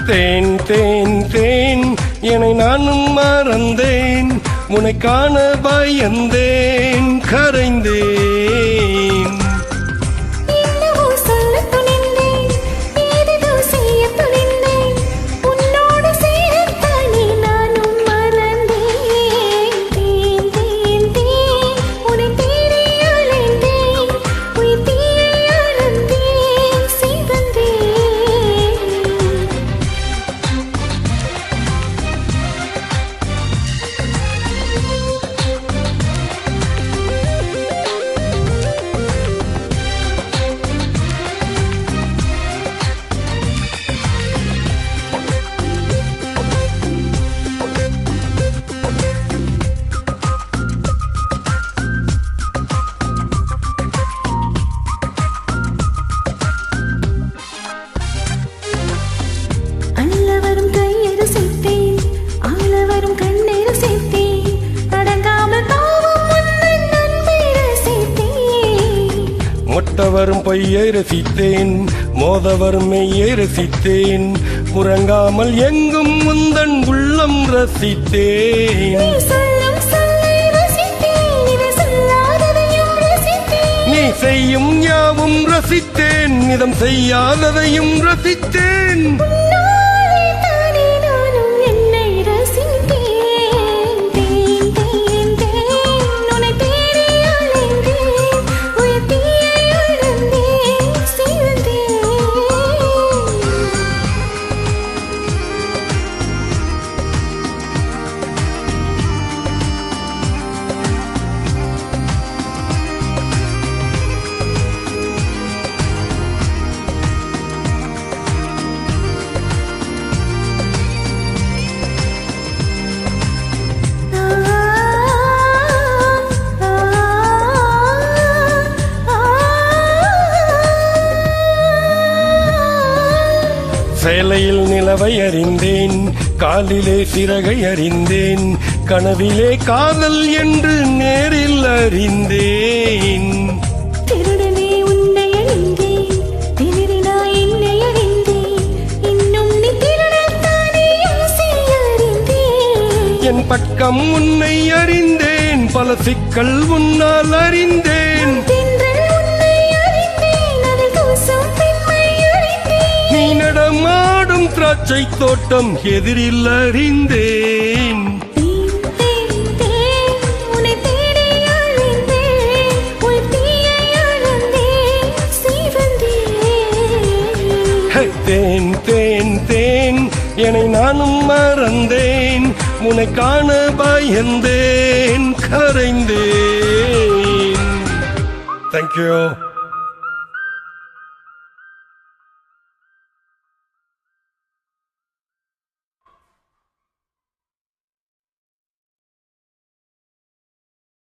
தேன் தேன் தேன் என்னை நானும் மறந்தேன், உன்னை காண பயந்தேன், கரைந்தேன். மொட்டவரும் பொய்யை ரசித்தேன், மோதவரும் மெய்யை ரசித்தேன், உறங்காமல் எங்கும் முந்தன் உள்ளம் ரசித்தேன். நீ செய்யும் யாவும் ரசித்தேன், இதம் செய்யாததையும் ரசித்தேன். சேலையில் நிலவை அறிந்தேன், காலிலே சிறகை அறிந்தேன், கனவிலே காதல் என்று நேரில் அறிந்தேன். திருடனே உன்னை அறிந்தேன், திணறினாய் என்னை அறிந்தேன், இன்னும் நீ திருடத்தானே ஆசை அறிந்தேன். என் பக்கம் உன்னை அறிந்தேன், பல சிக்கல் உன்னால் அறிந்தேன். நீ நடமாடும் திராட்சை தோட்டம் எதிரில் அறிந்தேன். தேன் தேன் தேன் என்னை நானும் மறந்தேன், உன்னை காண பயந்தேன், கரைந்தேன். Thank you.